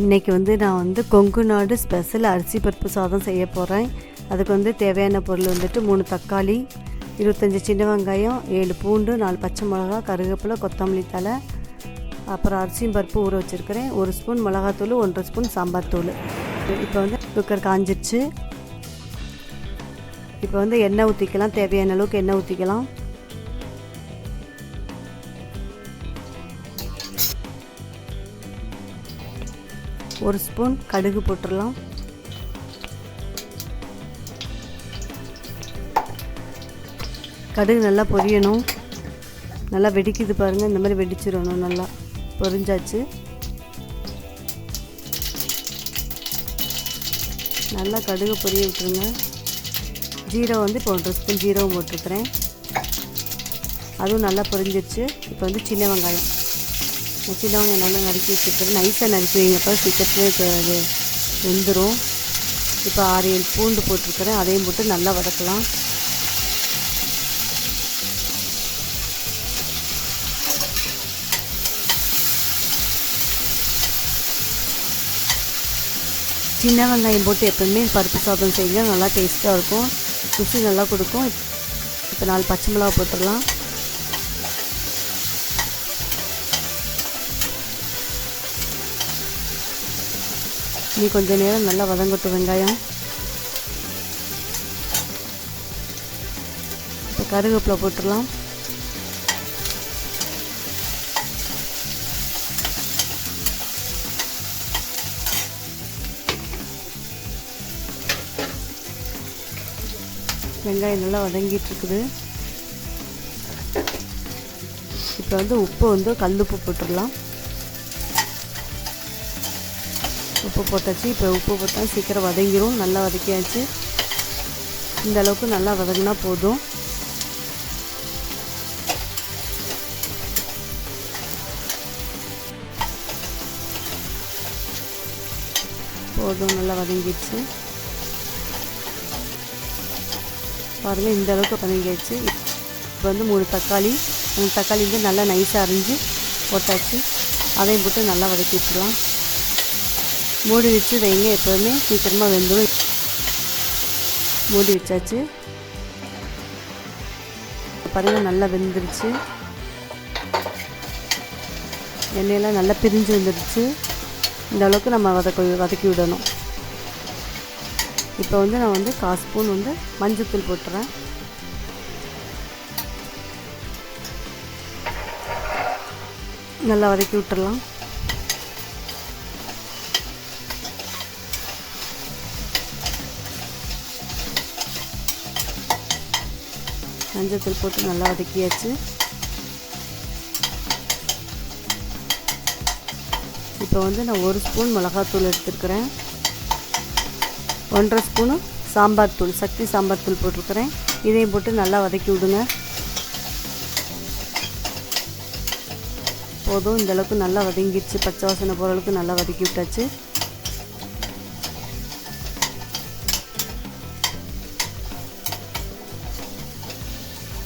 இன்றைக்கி நான் கொங்கு நாடு ஸ்பெஷல் அரிசி பருப்பு சாதம் செய்ய போகிறேன். அதுக்கு தேவையான பொருள் 3 தக்காளி, 25 சின்ன வெங்காயம், 7 பூண்டு, 4 பச்சை மிளகா, கருவேப்பிலை, கொத்தமல்லி தழை, அப்புறம் அரிசியும் பருப்பு ஊற வச்சுருக்கிறேன். 1 ஸ்பூன் மிளகாத்தூள், 1.5 ஸ்பூன் சாம்பார் தூள். இப்போ குக்கர் காஞ்சிடுச்சு. இப்போ எண்ணெய் ஊற்றிக்கலாம். தேவையான அளவுக்கு எண்ணெய் ஊற்றிக்கலாம். ஒரு ஸ்பூன் கடுகு போட்டுடலாம். கடுகு நல்லா பொரியணும். நல்லா வெடிக்குது பாருங்கள். இந்த மாதிரி வெடிச்சிடணும். நல்லா பொரிஞ்சாச்சு. நல்லா கடுகு பொரிய விட்டுருங்க. ஜீரகம் இப்போ 1 ஸ்பூன் ஜீரகம் போட்டிருக்கிறேன். அதுவும் நல்லா பொரிஞ்சிருச்சு. இப்போ சின்ன வெங்காயம் நல்லா நறுக்கி வச்சுருக்கிறேன். நைஸாக நறுக்கி வைங்கப்போ சீக்கிரத்துலேயே அது வெந்துடும். இப்போ 6-7 பூண்டு போட்டிருக்கிறேன். அதையும் போட்டு நல்லா வதக்கலாம். சின்ன வெங்காயம் போட்டு எப்போவுமே பருப்பு சாதம் செய்யுங்க. நல்லா டேஸ்ட்டாக இருக்கும். ருசி நல்லா கொடுக்கும். இப்போ 4 பச்சை மிளகா போட்டுடலாம். நீ கொஞ்சம் நேரம் நல்லா வதங்கட்டும் வெங்காயம். இப்போ கருவேப்பிலை போட்டுடலாம். வெங்காயம் நல்லா வதங்கிட்டு இருக்குது. இப்போ உப்பு கல்லுப்பு போட்டுடலாம். உப்பு போட்டாச்சு. இப்போ உப்பு போட்டால் சீக்கிரம் வதங்கிடும். நல்லா வதக்கியாச்சு. இந்த அளவுக்கு நல்லா வதங்கினா போதும். நல்லா வதங்கிடுச்சு பாருங்கள். இந்த அளவுக்கு வதங்கிடுச்சு. இப்போ 3 தக்காளி நல்லா நைஸாக அரிஞ்சு போட்டாச்சு. அதையும் போட்டு நல்லா வதக்கி வச்சுக்கலாம். மூடி வச்சு வைங்க. எப்போவுமே சீக்கிரமாக வெந்துடும். மூடி வச்சாச்சு. பாருங்கள் நல்லா வெந்துருச்சு. எண்ணெயெல்லாம் நல்லா பிரிஞ்சு வந்துடுச்சு. இந்த அளவுக்கு நம்ம வதக்கி விடணும். இப்போ நான் 1/4 ஸ்பூன் மஞ்சத்தூள் போட்டுறேன். நல்லா வதக்கி விட்டுறலாம். மஞ்சத்தூள் போட்டு நல்லா வதக்கியாச்சு. இப்போ நான் 1 ஸ்பூன் மிளகாத்தூள் எடுத்துருக்கிறேன். 1.5 ஸ்பூனு சாம்பார் தூள், சக்தி சாம்பார் தூள் போட்டிருக்கிறேன். இதையும் போட்டு நல்லா வதக்கி விடுங்க. போதும். இந்தளவுக்கு நல்லா வதங்கிடுச்சு. பச்சை வாசனை போகிற அளவுக்கு நல்லா வதக்கி விட்டாச்சு.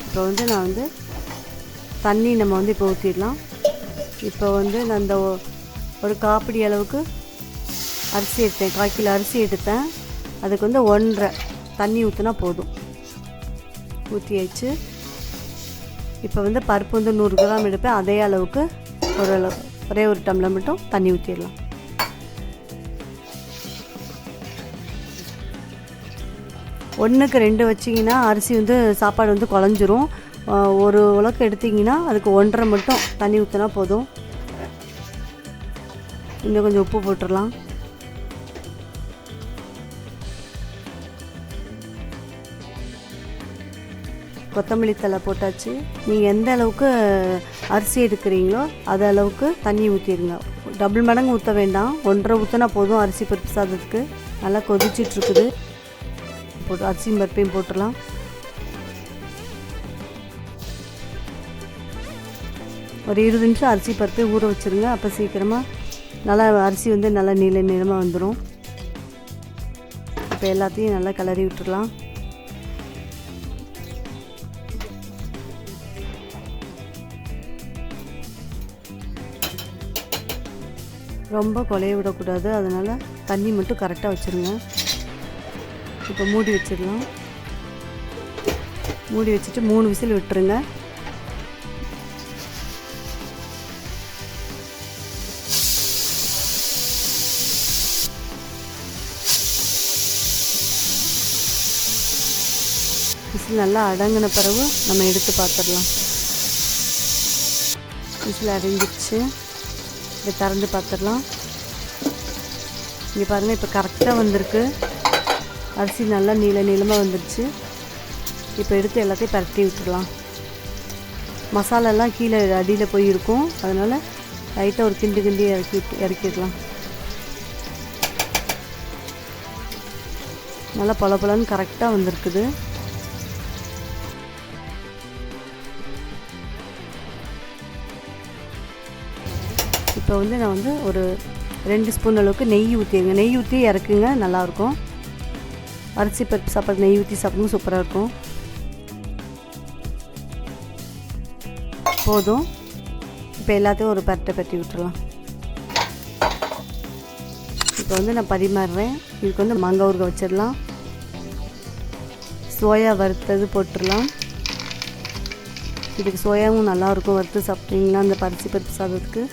இப்போ நான் தண்ணி நம்ம இப்போ ஊற்றிடலாம். இப்போ நான் இந்த ஒரு காப்பிடி அளவுக்கு அரிசி எடுத்தேன். 1/4 கிலோ அரிசி எடுத்தேன். அதுக்கு 1.5 தண்ணி ஊற்றினா போதும். ஊற்றியாச்சு. இப்போ பருப்பு 100 கிராம் எடுப்பேன். அதே அளவுக்கு ஒரே ஒரு டம்ளர் மட்டும் தண்ணி ஊற்றிடலாம். ஒன்றுக்கு 2 வச்சிங்கன்னா அரிசி சாப்பாடு குழஞ்சிரும். ஒரு உலக்கு எடுத்திங்கன்னா அதுக்கு 1.5 மட்டும் தண்ணி ஊற்றினா போதும். இன்னும் கொஞ்சம் உப்பு போட்டுடலாம். கொத்தமல்லி தழை போட்டாச்சு. நீங்கள் எந்த அளவுக்கு அரிசி எடுக்கிறீங்களோ அது அளவுக்கு தண்ணி ஊற்றிடுங்க. டபுள் மடங்கு ஊற்ற வேண்டாம். 1.5 ஊற்றினா போதும் அரிசி பருப்பு சாதத்துக்கு. நல்லா கொதிச்சிட்ருக்குது. போட்டு அரிசியும் பருப்பையும் போட்டுடலாம். ஒரு 20 நிமிஷம் அரிசி பருப்பை ஊற வச்சுருங்க. அப்போ சீக்கிரமாக நல்லா அரிசி நல்லா நீளமாக வந்துடும். இப்போ எல்லாத்தையும் நல்லா கிளறி விட்டுடலாம். ரொம்ப குழைய விடக்கூடாது, அதனால் தண்ணி மட்டும் கரெக்டாக வச்சுருங்க. இப்போ மூடி வச்சிடலாம். மூடி வச்சுட்டு 3 விசில் விட்டுருங்க. விசில் நல்லா அடங்கின பிறகு நம்ம எடுத்து பார்த்துடலாம். விசில் அடங்கிடுச்சு. இதை திறந்து பார்த்துடலாம். இங்கே பாருங்கள், இப்போ கரெக்டாக வந்திருக்கு. அரிசி நல்லா நீளமாக வந்துடுச்சு. இப்போ எடுத்து எல்லாத்தையும் பரட்டி விட்டுடலாம். மசாலாலாம் கீழே அடியில் போய் இருக்கும், அதனால் லைட்டாக ஒரு கிண்டி இறக்கிடலாம். நல்லா பளபளன்னு கரெக்டாக வந்திருக்குது. இப்போ வந்து நான் வந்து ஒரு 2 ஸ்பூன் அளவுக்கு நெய் ஊற்றிடுங்க. நெய் ஊற்றி இறக்குங்க, நல்லாயிருக்கும். அரிசி பருப்பு சாப்பாடு நெய் ஊற்றி சாப்பிடும் சூப்பராக இருக்கும். போதும். இப்போ எல்லாத்தையும் ஒரு பரட்டி விட்டுறலாம். இப்போ வந்து நான் பரிமாறுறேன். இதுக்கு வந்து மாங்காய் ஊறுகாய் வச்சிடலாம். சோயா வறுத்தது போட்டுடலாம். இதுக்கு சோயாவும் நல்லாயிருக்கும், வறுத்து சாப்பிட்டீங்கன்னா அந்த அரிசி பருப்பு சாதத்துக்கு.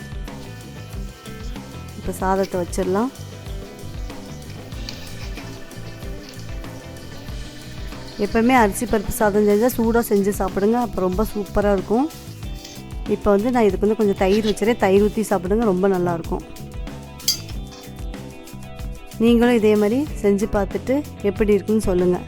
இப்போ சாதத்தை வச்சிடலாம். எப்போவுமே அரிசி பருப்பு சாதம் செஞ்சால் சூடாக செஞ்சு சாப்பிடுங்க, அப்போ ரொம்ப சூப்பராக இருக்கும். இப்போ வந்து நான் இதுக்கு வந்து கொஞ்சம் தயிர் வச்சுறேன். தயிர் ஊற்றி சாப்பிடுங்க, ரொம்ப நல்லாயிருக்கும். நீங்களும் இதே மாதிரி செஞ்சு பார்த்துட்டு எப்படி இருக்குன்னு சொல்லுங்கள்.